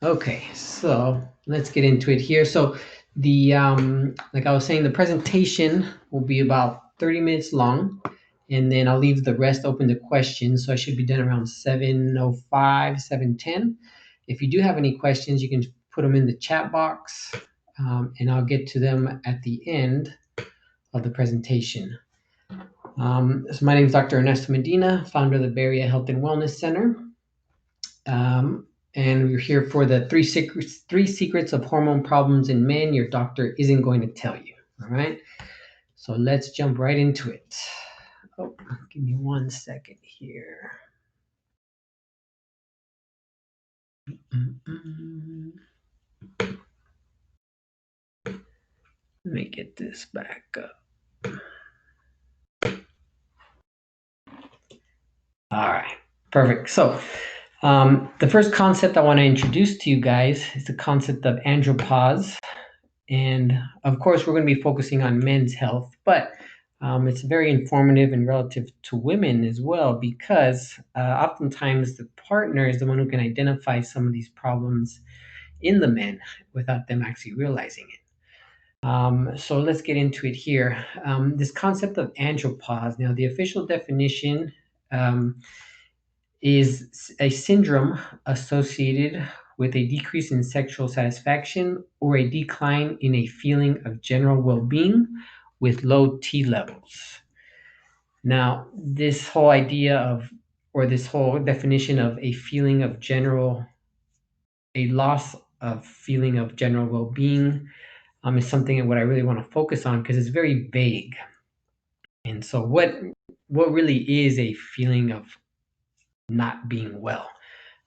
Okay, so let's get into it here. So the like I was saying, the presentation will be about 30 minutes long, and then I'll leave the rest open to questions. So I should be done around 7:05, 7:10. If you do have any questions, you can put them in the chat box, and I'll get to them at the end of the presentation. So my name is Dr. Ernesto Medina, founder of the Bay Area Health and Wellness Center. And we're here for the three secrets of hormone problems in men your doctor isn't going to tell you. All right. So let's jump right into it. Oh, give me 1 second here. Let me get this back up. All right, perfect. So the first concept I want to introduce to you guys is the concept of andropause. And of course, we're going to be focusing on men's health, but it's very informative and relative to women as well, because oftentimes the partner is the one who can identify some of these problems in the men without them actually realizing it. So let's get into it here. This concept of andropause. Now, the official definition is a syndrome associated with a decrease in sexual satisfaction or a decline in a feeling of general well-being with low T levels. Now, this whole idea of, or this whole definition of a loss of feeling of general well-being is something what I really want to focus on because it's very vague. And so what really is a feeling of not being well?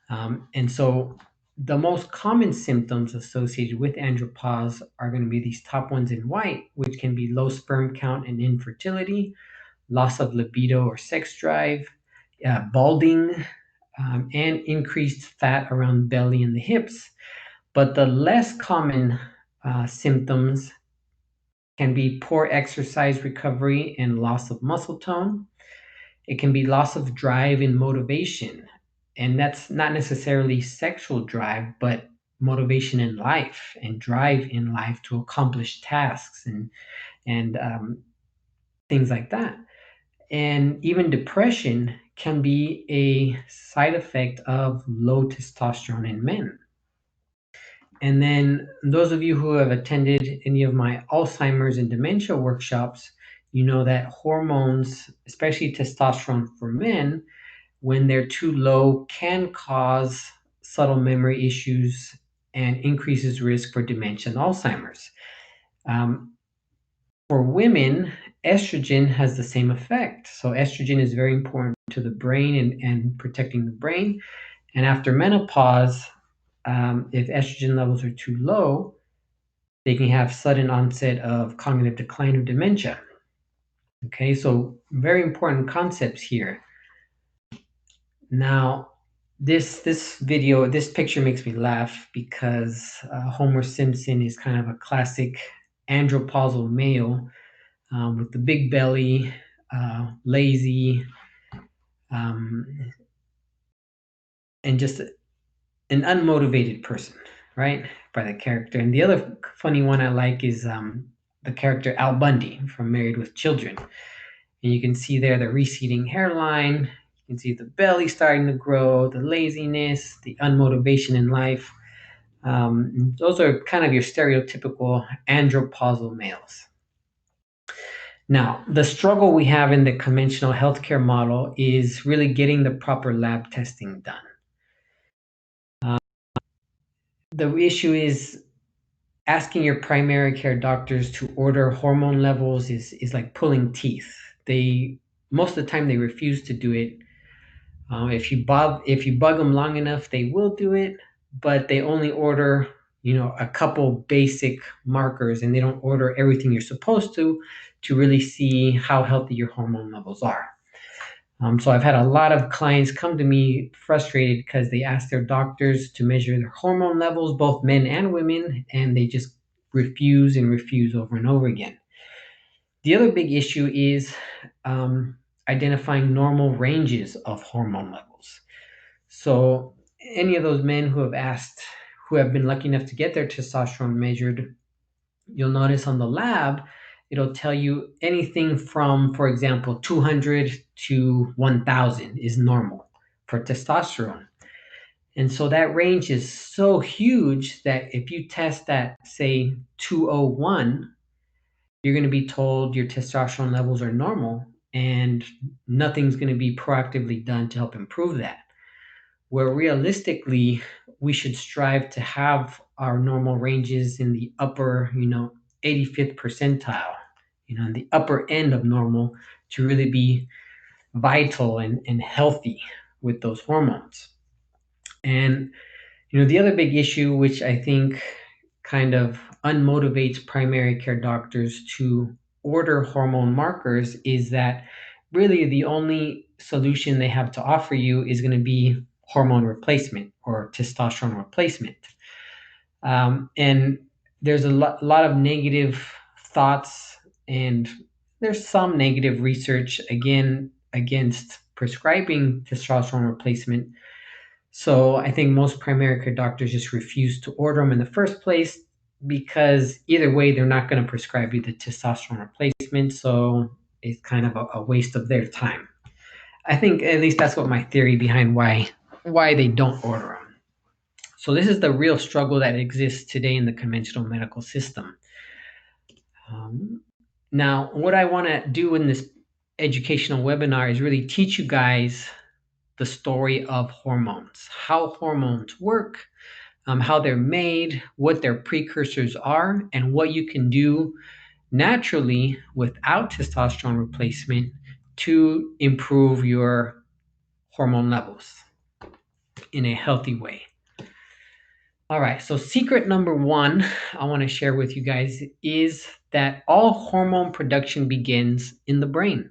And so the most common symptoms associated with andropause are going to be these top ones in white, which can be low sperm count and infertility, loss of libido or sex drive, balding, and increased fat around belly and the hips. But the less common symptoms can be poor exercise recovery and loss of muscle tone. It can be loss of drive and motivation. And that's not necessarily sexual drive, but motivation in life and drive in life to accomplish tasks and things like that. And even depression can be a side effect of low testosterone in men. And then those of you who have attended any of my Alzheimer's and dementia workshops, you know that hormones, especially testosterone for men, when they're too low, can cause subtle memory issues and increases risk for dementia and Alzheimer's. For women, estrogen has the same effect. So estrogen is very important to the brain and protecting the brain. And after menopause, if estrogen levels are too low, they can have sudden onset of cognitive decline of dementia. Okay, so very important concepts here. Now, this picture makes me laugh because Homer Simpson is kind of a classic andropausal male with the big belly, lazy, and just an unmotivated person, right? By the character. And the other funny one I like is the character Al Bundy from Married with Children. And you can see there the receding hairline. You can see the belly starting to grow, the laziness, the unmotivation in life. Those are kind of your stereotypical andropausal males. Now, the struggle we have in the conventional healthcare model is really getting the proper lab testing done. The issue is asking your primary care doctors to order hormone levels is like pulling teeth. They most of the time they refuse to do it. If you bug them long enough, they will do it, but they only order a couple basic markers, and they don't order everything you're supposed to really see how healthy your hormone levels are. So I've had a lot of clients come to me frustrated because they ask their doctors to measure their hormone levels, both men and women, and they just refuse and refuse over and over again. The other big issue is identifying normal ranges of hormone levels. So any of those men who have asked, who have been lucky enough to get their testosterone measured, you'll notice on the lab, it'll tell you anything from, for example, 200 to 1000 is normal for testosterone. And so that range is so huge that if you test at, say, 201, you're going to be told your testosterone levels are normal and nothing's going to be proactively done to help improve that. Where realistically, we should strive to have our normal ranges in the upper, 85th percentile, in the upper end of normal to really be vital and healthy with those hormones. And the other big issue, which I think kind of unmotivates primary care doctors to order hormone markers, is that really the only solution they have to offer you is going to be hormone replacement or testosterone replacement. And there's a lot of negative thoughts, and there's some negative research again against prescribing testosterone replacement. So I think most primary care doctors just refuse to order them in the first place because either way, they're not going to prescribe you the testosterone replacement. So it's kind of a waste of their time. I think at least that's what my theory behind why they don't order them. So this is the real struggle that exists today in the conventional medical system. Um, Now, what I want to do in this educational webinar is really teach you guys the story of hormones, how hormones work, how they're made, what their precursors are, and what you can do naturally without testosterone replacement to improve your hormone levels in a healthy way. All right, so secret number one I want to share with you guys is that all hormone production begins in the brain.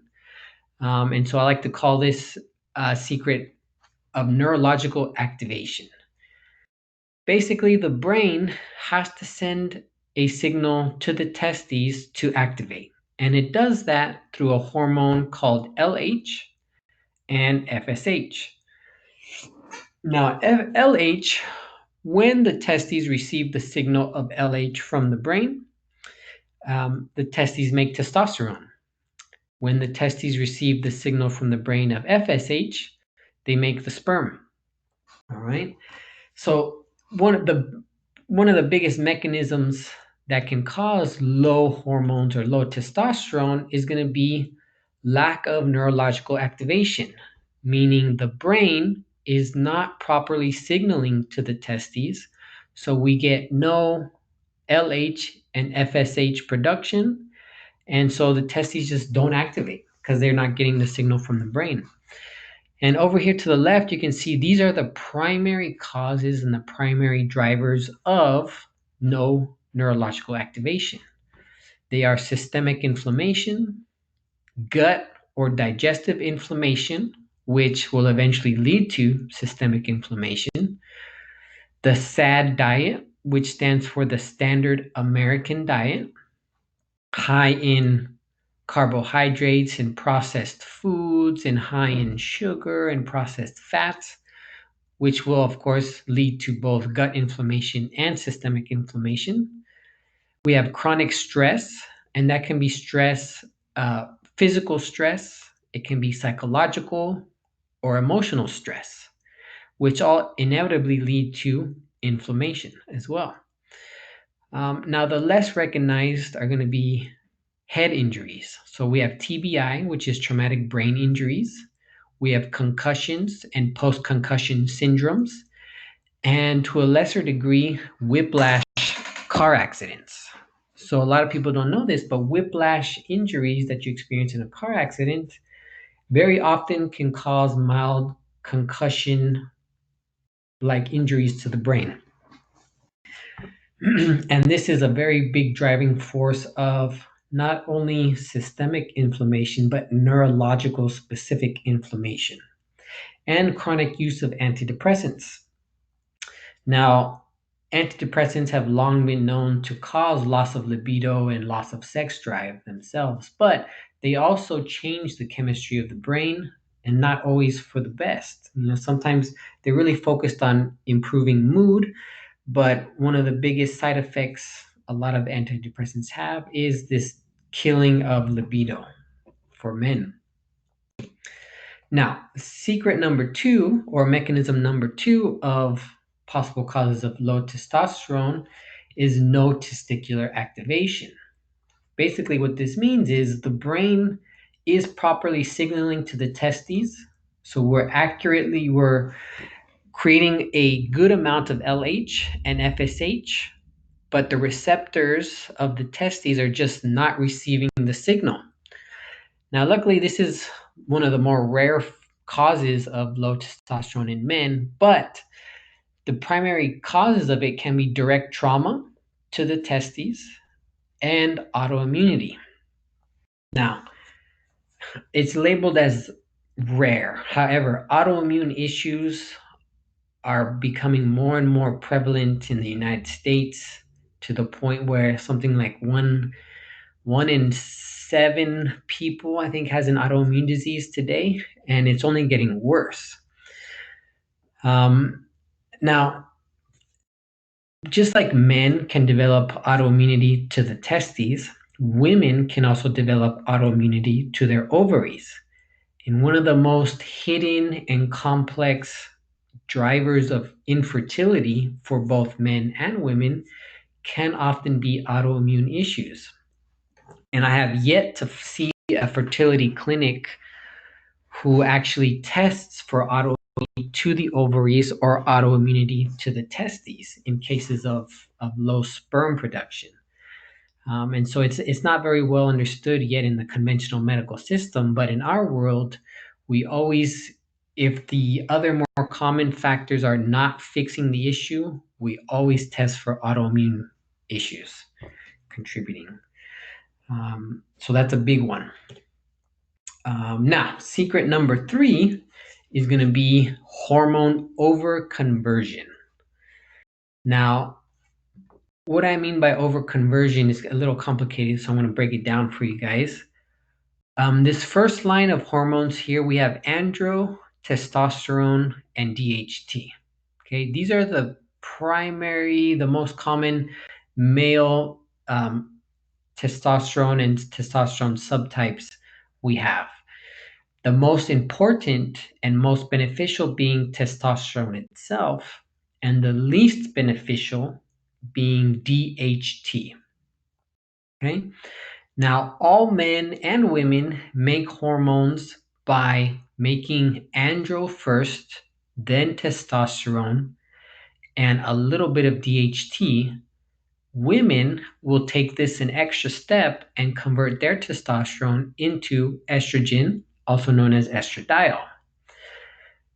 And so I like to call this secret of neurological activation. Basically, the brain has to send a signal to the testes to activate. And it does that through a hormone called LH and FSH. Now, LH, when the testes receive the signal of LH from the brain, the testes make testosterone. When the testes receive the signal from the brain of FSH, they make the sperm. All right. So one of the biggest mechanisms that can cause low hormones or low testosterone is going to be lack of neurological activation, meaning the brain is not properly signaling to the testes, so we get no LH and FSH production, and so the testes just don't activate because they're not getting the signal from the brain. And over here to the left, you can see these are the primary causes and the primary drivers of no neurological activation. They are systemic inflammation, gut or digestive inflammation, which will eventually lead to systemic inflammation, the SAD diet, which stands for the Standard American Diet, high in carbohydrates and processed foods and high in sugar and processed fats, which will, of course, lead to both gut inflammation and systemic inflammation. We have chronic stress, and that can be stress, physical stress, it can be psychological or emotional stress, which all inevitably lead to inflammation as well. Now, the less recognized are going to be head injuries. So we have TBI, which is traumatic brain injuries. We have concussions and post-concussion syndromes, and to a lesser degree, whiplash car accidents. So a lot of people don't know this, but whiplash injuries that you experience in a car accident very often can cause mild concussion like injuries to the brain. And this is a very big driving force of not only systemic inflammation, but neurological specific inflammation and chronic use of antidepressants. Now, antidepressants have long been known to cause loss of libido and loss of sex drive themselves, but they also change the chemistry of the brain and not always for the best. Sometimes they're really focused on improving mood, But one of the biggest side effects a lot of antidepressants have is this killing of libido for men. Now, secret number two, or mechanism number two of possible causes of low testosterone is no testicular activation. Basically, what this means is the brain is properly signaling to the testes. So we're creating a good amount of LH and FSH, but the receptors of the testes are just not receiving the signal. Now, luckily, this is one of the more rare causes of low testosterone in men, but the primary causes of it can be direct trauma to the testes and autoimmunity. Now, it's labeled as rare. However, autoimmune issues are becoming more and more prevalent in the United States to the point where something like one in 7 people, I think, has an autoimmune disease today, and it's only getting worse. Now, just like men can develop autoimmunity to the testes, women can also develop autoimmunity to their ovaries. And one of the most hidden and complex drivers of infertility for both men and women can often be autoimmune issues. And I have yet to see a fertility clinic who actually tests for autoimmunity to the ovaries or autoimmunity to the testes in cases of low sperm production. And so it's not very well understood yet in the conventional medical system, but in our world, we always, if the other more common factors are not fixing the issue, we always test for autoimmune issues contributing. So that's a big one. Now, secret number 3 is going to be hormone overconversion. Now, what I mean by overconversion is a little complicated, so I'm going to break it down for you guys. This first line of hormones here, we have andro, testosterone, and DHT. Okay, these are the most common male testosterone and testosterone subtypes we have. The most important and most beneficial being testosterone itself, and the least beneficial being DHT. Okay? Now, all men and women make hormones by making andro first, then testosterone, and a little bit of DHT. Women will take this an extra step and convert their testosterone into estrogen, also known as estradiol.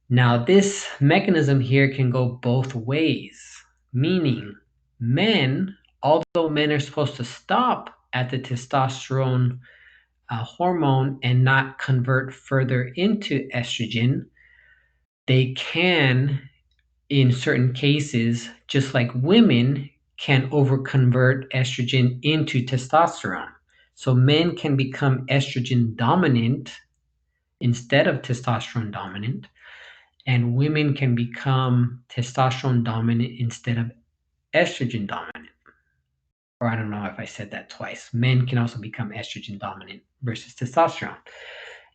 Now, this mechanism here can go both ways, meaning men, although men are supposed to stop at the testosterone hormone and not convert further into estrogen, they can, in certain cases, just like women, can overconvert estrogen into testosterone. So men can become estrogen dominant instead of testosterone dominant, and women can become testosterone dominant instead of estrogen dominant. Or I don't know if I said that twice. Men can also become estrogen dominant versus testosterone.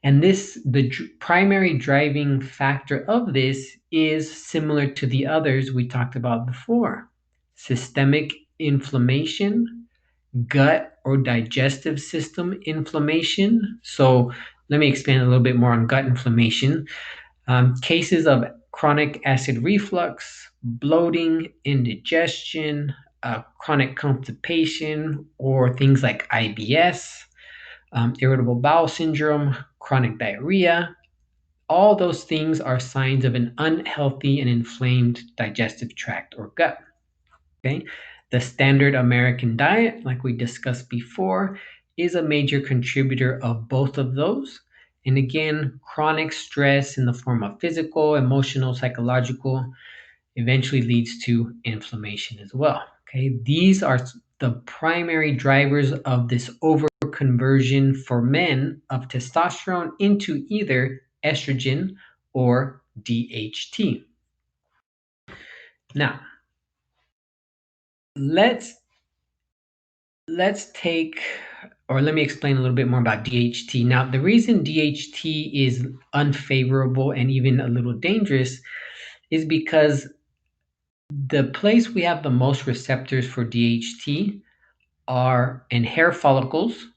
And the primary driving factor of this is similar to the others we talked about before: systemic inflammation, gut or digestive system inflammation. So let me expand a little bit more on gut inflammation. Cases of chronic acid reflux, bloating, indigestion, chronic constipation, or things like IBS, irritable bowel syndrome, chronic diarrhea. All those things are signs of an unhealthy and inflamed digestive tract or gut. Okay? The standard American diet, like we discussed before, is a major contributor of both of those. And again, chronic stress in the form of physical, emotional, psychological eventually leads to inflammation as well. Okay, these are the primary drivers of this overconversion for men of testosterone into either estrogen or DHT. Now, let's let's take or let me explain a little bit more about DHT. Now, the reason DHT is unfavorable and even a little dangerous is because the place we have the most receptors for DHT are in hair follicles,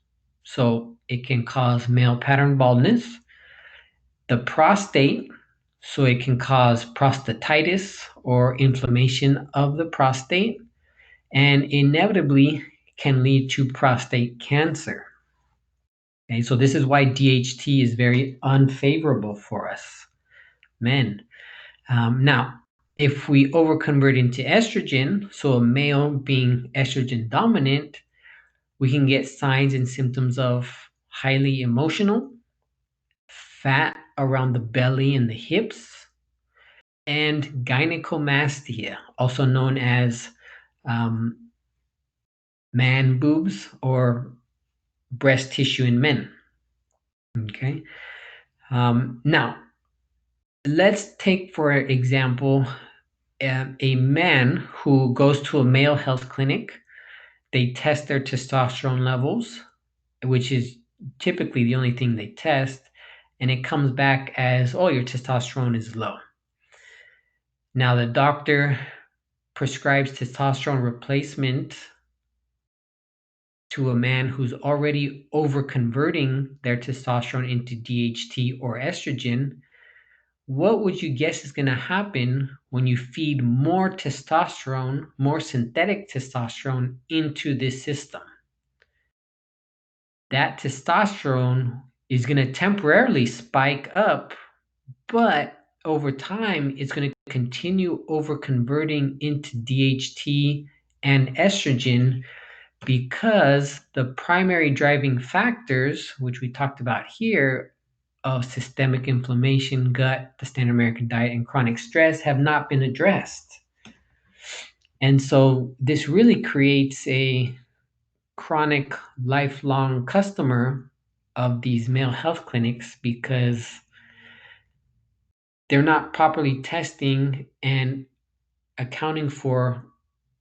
so it can cause male pattern baldness, the prostate, so it can cause prostatitis or inflammation of the prostate, and inevitably can lead to prostate cancer. Okay, so this is why DHT is very unfavorable for us men. Now, if we overconvert into estrogen, so a male being estrogen dominant, we can get signs and symptoms of highly emotional, fat around the belly and the hips, and gynecomastia, also known as um, man boobs or breast tissue in men. Okay. Now, let's take, for example, a man who goes to a male health clinic. They test their testosterone levels, which is typically the only thing they test, and it comes back as, oh, your testosterone is low. Now, the doctor prescribes testosterone replacement to a man who's already overconverting their testosterone into DHT or estrogen. What would you guess is going to happen when you feed more testosterone, more synthetic testosterone into this system? That testosterone is going to temporarily spike up, but over time, it's going to continue over converting into DHT and estrogen because the primary driving factors, which we talked about here, of systemic inflammation, gut, the standard American diet, and chronic stress have not been addressed. And so this really creates a chronic, lifelong customer of these male health clinics because they're not properly testing and accounting for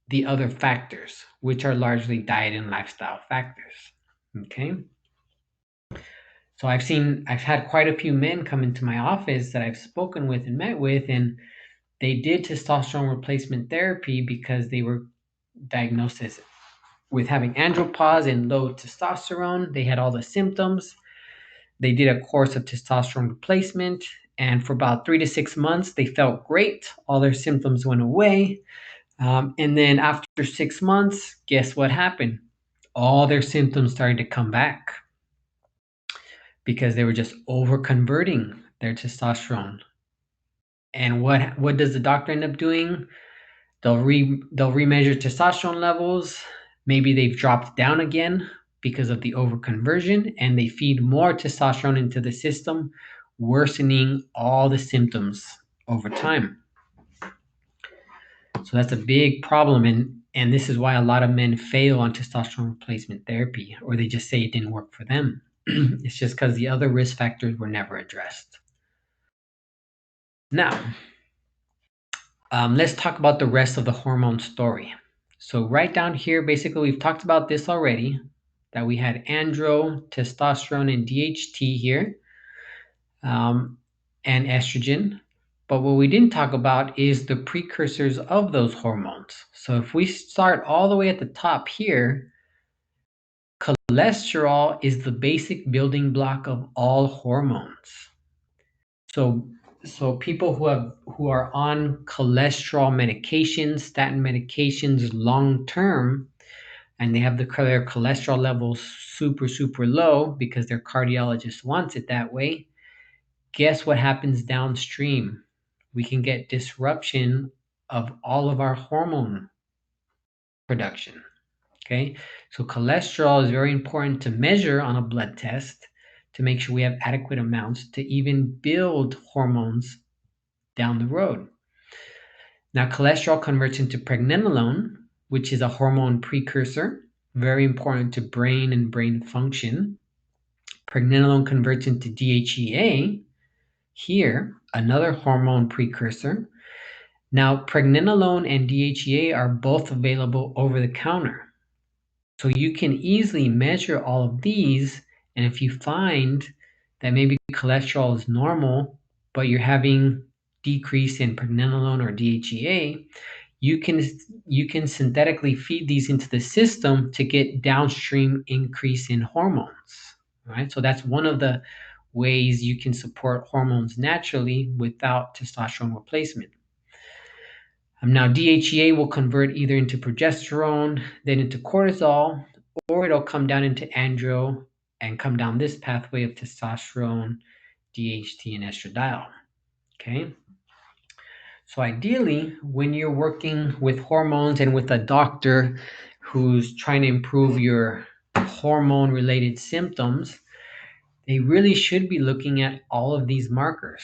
the other factors, which are largely diet and lifestyle factors. Okay. So I've had quite a few men come into my office that I've spoken with and met with, and they did testosterone replacement therapy because they were diagnosed as with having andropause and low testosterone. They had all the symptoms. They did a course of testosterone replacement, and for about 3 to 6 months, they felt great. All their symptoms went away. And then after 6 months, guess what happened? All their symptoms started to come back because they were just over converting their testosterone. And what does the doctor end up doing? They'll remeasure testosterone levels. Maybe they've dropped down again because of the overconversion, and they feed more testosterone into the system, worsening all the symptoms over time. So that's a big problem, and this is why a lot of men fail on testosterone replacement therapy, or they just say it didn't work for them. It's just because the other risk factors were never addressed. Now, let's talk about the rest of the hormone story. So right down here, basically, we've talked about this already, that we had andro, testosterone, and DHT here, and estrogen. But what we didn't talk about is the precursors of those hormones. So if we start all the way at the top here, cholesterol is the basic building block of all hormones. So people who are on cholesterol medications, statin medications long term, and they have their cholesterol levels super low because their cardiologist wants it that way, guess what happens downstream? We can get disruption of all of our hormone production. Okay, so cholesterol is very important to measure on a blood test to make sure we have adequate amounts to even build hormones down the road. Now, cholesterol converts into pregnenolone, which is a hormone precursor, very important to brain and brain function. Pregnenolone converts into DHEA, here, another hormone precursor. Now, pregnenolone and DHEA are both available over the counter. So you can easily measure all of these, and if you find that maybe cholesterol is normal, but you're having decrease in pregnenolone or DHEA, you can you can synthetically feed these into the system to get downstream increase in hormones, right? So that's one of the ways you can support hormones naturally without testosterone replacement. Now, DHEA will convert either into progesterone, then into cortisol, or it'll come down into andro and come down this pathway of testosterone, DHT, and estradiol. Okay. So ideally, when you're working with hormones and with a doctor who's trying to improve your hormone-related symptoms, they really should be looking at all of these markers.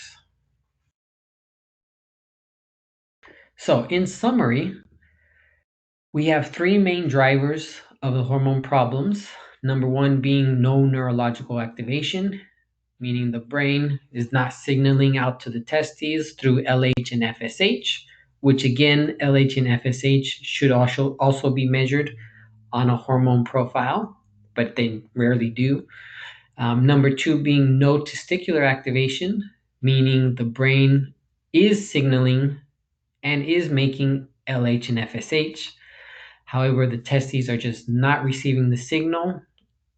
So in summary, we have three main drivers of the hormone problems. Number one being no neurological activation, meaning the brain is not signaling out to the testes through LH and FSH, which again, LH and FSH should also be measured on a hormone profile, but they rarely do. Number two being no testicular activation, meaning the brain is signaling and is making LH and FSH. However, the testes are just not receiving the signal,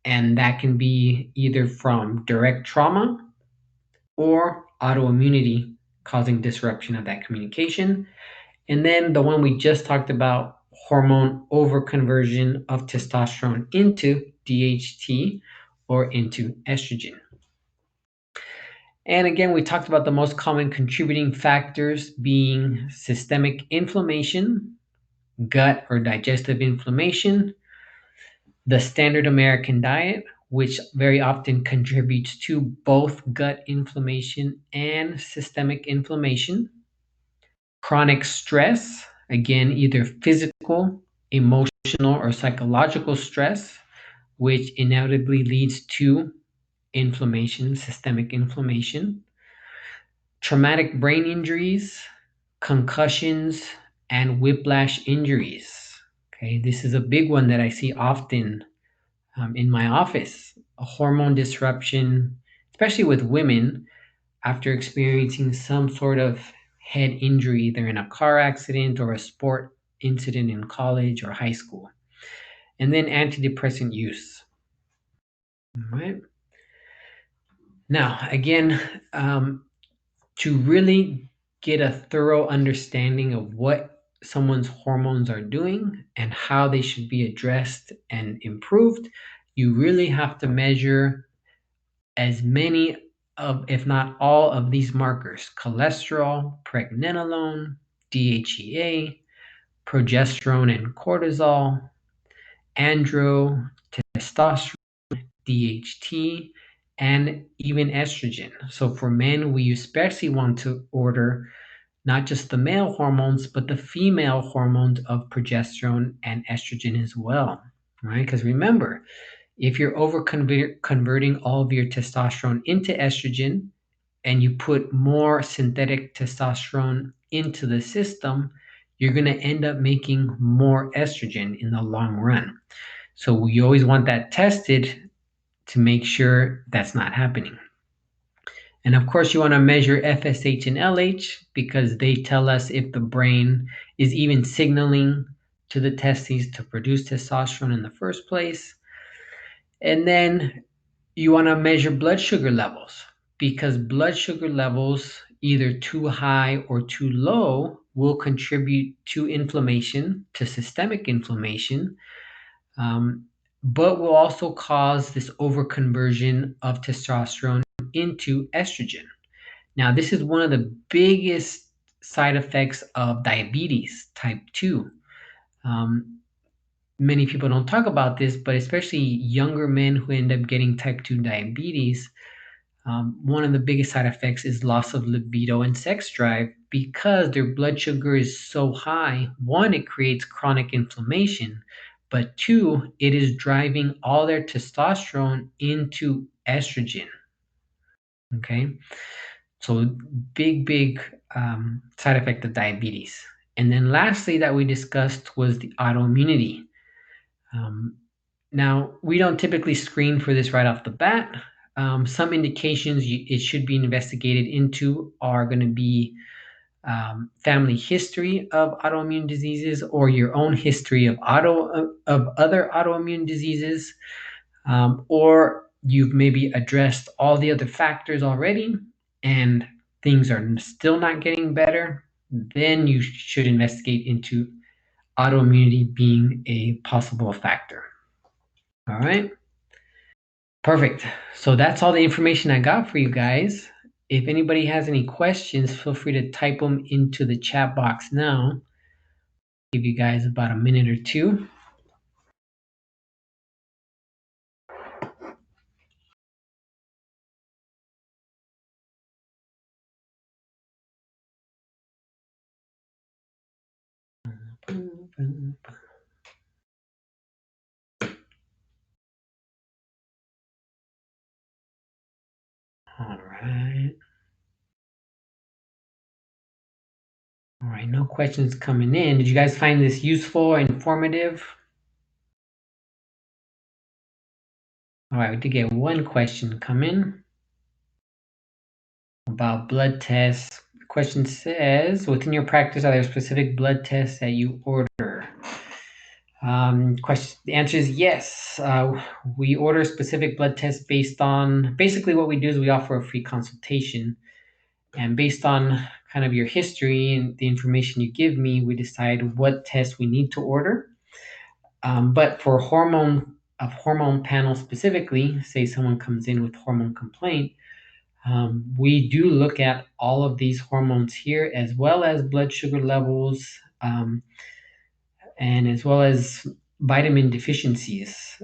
and that can be either from direct trauma or autoimmunity causing disruption of that communication. And then the one we just talked about, hormone overconversion of testosterone into DHT or into estrogen. And again, we talked about the most common contributing factors being systemic inflammation, gut or digestive inflammation, the standard American diet, which very often contributes to both gut inflammation and systemic inflammation, chronic stress, again, either physical, emotional, or psychological stress, which inevitably leads to inflammation, systemic inflammation, traumatic brain injuries, concussions, and whiplash injuries. Okay, this is a big one that I see often in my office. A hormone disruption, especially with women, after experiencing some sort of head injury, either in a car accident or a sport incident in college or high school. And then antidepressant use. All right. Now, again, to really get a thorough understanding of what someone's hormones are doing and how they should be addressed and improved, you really have to measure as many of, if not all of these markers: cholesterol, pregnenolone, DHEA, progesterone and cortisol, andro, testosterone, DHT, and even estrogen. So for men, we especially want to order not just the male hormones, but the female hormones of progesterone and estrogen as well, right? Because remember, if you're over converting all of your testosterone into estrogen and you put more synthetic testosterone into the system, you're going to end up making more estrogen in the long run. So we always want that tested to make sure that's not happening. And of course, you want to measure FSH and LH because they tell us if the brain is even signaling to the testes to produce testosterone in the first place. And then you want to measure blood sugar levels because blood sugar levels, either too high or too low, will contribute to inflammation, to systemic inflammation, but will also cause this overconversion of testosterone into estrogen. Now, this is one of the biggest side effects of diabetes type 2. Um, Many people don't talk about this, but especially younger men who end up getting type 2 diabetes, one of the biggest side effects is loss of libido and sex drive because their blood sugar is so high. One, it creates chronic inflammation, but two, it is driving all their testosterone into estrogen. Okay. So big side effect of diabetes. And then lastly that we discussed was the autoimmunity. Um, Now, we don't typically screen for this right off the bat. Some indications it should be investigated into are going to be family history of autoimmune diseases or your own history of other autoimmune diseases, or you've maybe addressed all the other factors already and things are still not getting better. Then you should investigate into autoimmunity being a possible factor. All right. Perfect. So that's all the information I got for you guys. If anybody has any questions, feel free to type them into the chat box now. Give you guys about a minute or two. All right. All right. No questions coming in. Did you guys find this useful or informative? All right. We did get one question come in about blood tests. The question says, within your practice, are there specific blood tests that you order? The answer is yes. We order specific blood tests based on basically what we do is we offer a free consultation, and based on kind of your history and the information you give me, we decide what tests we need to order. But for hormone panel specifically, say someone comes in with hormone complaint, we do look at all of these hormones here, as well as blood sugar levels, and as well as vitamin deficiencies.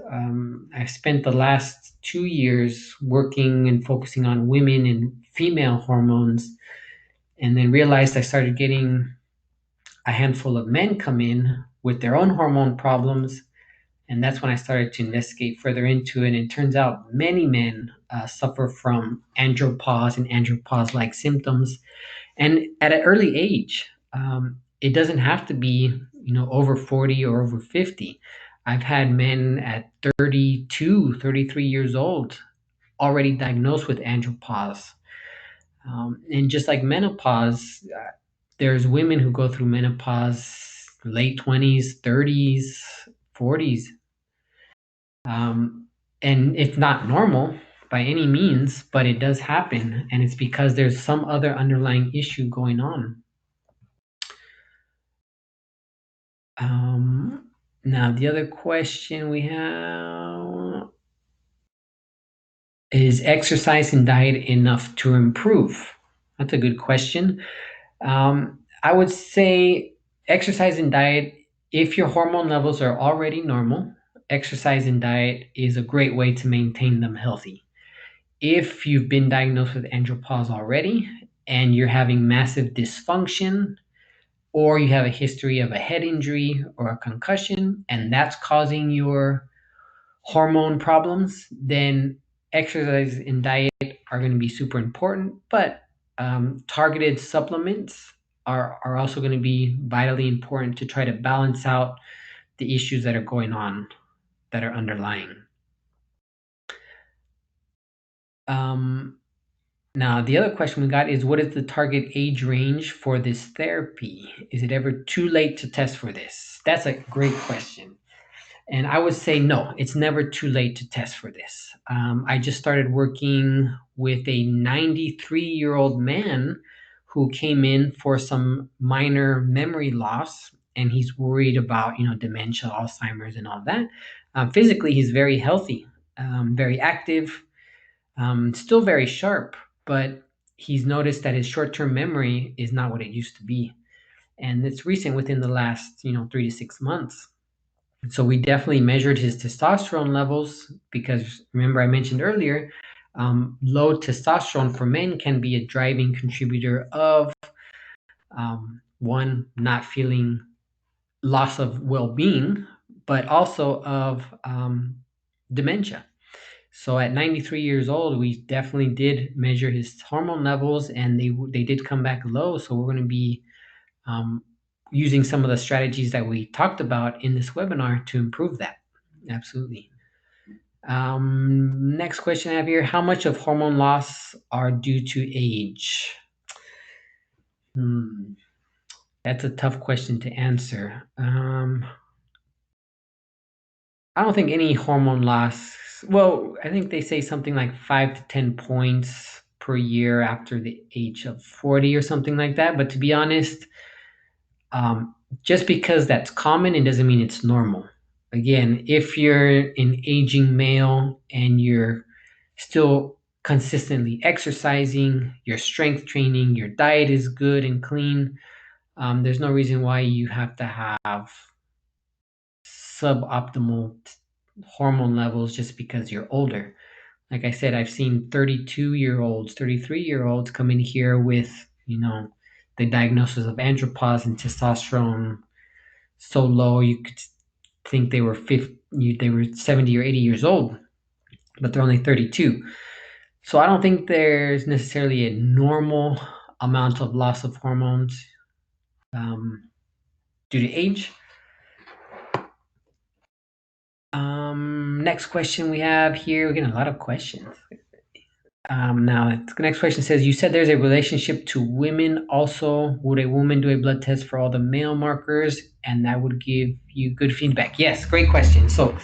I've spent the last 2 years working and focusing on women and female hormones, and then realized I started getting a handful of men come in with their own hormone problems. And that's when I started to investigate further into it. And it turns out many men suffer from andropause and andropause like symptoms, and at an early age. It doesn't have to be over 40 or over 50. I've had men at 32, 33 years old already diagnosed with andropause. And just like menopause, there's women who go through menopause late 20s, 30s, 40s. And it's not normal by any means, but it does happen, and it's because there's some other underlying issue going on. Now the other question we have is exercise and diet enough to improve? That's a good question. I would say exercise and diet, if your hormone levels are already normal, exercise and diet is a great way to maintain them healthy. If you've been diagnosed with andropause already and you're having massive dysfunction, or you have a history of a head injury or a concussion, and that's causing your hormone problems, then exercise and diet are going to be super important. But targeted supplements are also going to be vitally important to try to balance out the issues that are going on that are underlying. Now, the other question we got is, what is the target age range for this therapy? Is it ever too late to test for this? That's a great question. And I would say no, it's never too late to test for this. I just started working with a 93-year-old man who came in for some minor memory loss, and he's worried about dementia, Alzheimer's, and all that. Physically, he's very healthy, very active, still very sharp, but he's noticed that his short-term memory is not what it used to be, and it's recent, within the last 3 to 6 months. So we definitely measured his testosterone levels, because remember I mentioned earlier, low testosterone for men can be a driving contributor of one, not feeling loss of well-being, but also of dementia. So at 93 years old, we definitely did measure his hormone levels, and they did come back low. So we're going to be um, using some of the strategies that we talked about in this webinar to improve that. Absolutely. Next question I have here: how much of hormone loss are due to age? That's a tough question to answer. I don't think any hormone loss. Well, I think they say something like 5 to 10 points per year after the age of 40 or something like that. But to be honest, um, just because that's common, it doesn't mean it's normal. Again, if you're an aging male and you're still consistently exercising, your strength training, your diet is good and clean, there's no reason why you have to have suboptimal hormone levels just because you're older. Like I said, I've seen 32-year-olds, 33-year-olds come in here with, the diagnosis of andropause and testosterone so low you could think they were 50, they were 70 or 80 years old, but they're only 32. So I don't think there's necessarily a normal amount of loss of hormones due to age. Next question we have here. We're getting a lot of questions. Now, the next question says, you said there's a relationship to women also. Would a woman do a blood test for all the male markers and that would give you good feedback? Yes, great question. So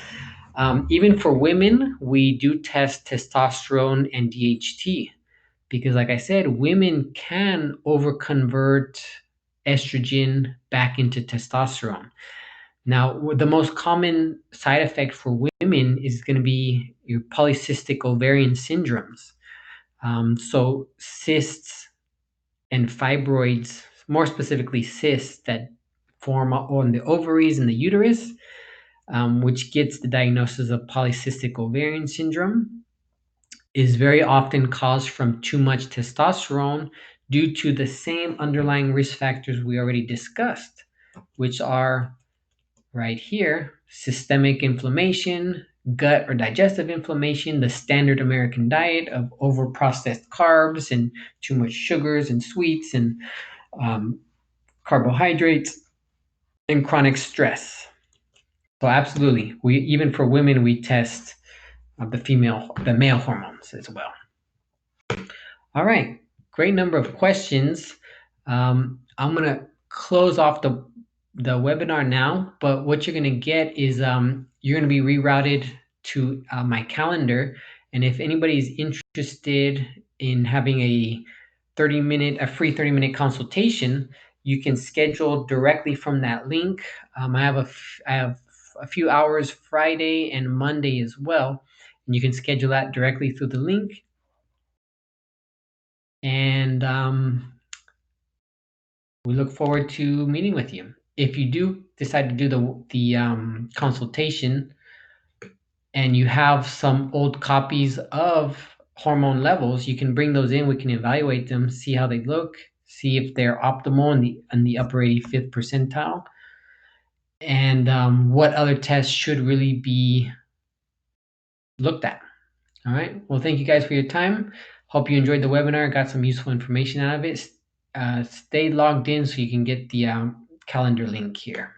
even for women, we do test testosterone and DHT because, like I said, women can overconvert estrogen back into testosterone. Now, the most common side effect for women is going to be your polycystic ovarian syndromes. So cysts and fibroids, more specifically cysts that form on the ovaries and the uterus, which gets the diagnosis of polycystic ovarian syndrome, is very often caused from too much testosterone due to the same underlying risk factors we already discussed, which are right here: systemic inflammation, gut or digestive inflammation, the standard American diet of over-processed carbs and too much sugars and sweets and carbohydrates, and chronic stress. So absolutely, we even for women we test the male hormones as well. All right, great number of questions. I'm gonna close off the webinar now, but what you're gonna get is you're gonna be rerouted to my calendar, and if anybody's interested in having a free 30-minute consultation, you can schedule directly from that link. I have a few hours Friday and Monday as well, and you can schedule that directly through the link. And we look forward to meeting with you. If you do decide to do the consultation and you have some old copies of hormone levels, you can bring those in. We can evaluate them, see how they look, see if they're optimal in the upper 85th percentile, and what other tests should really be looked at. All right. Well, thank you guys for your time. Hope you enjoyed the webinar, got some useful information out of it. Stay logged in so you can get the calendar link here.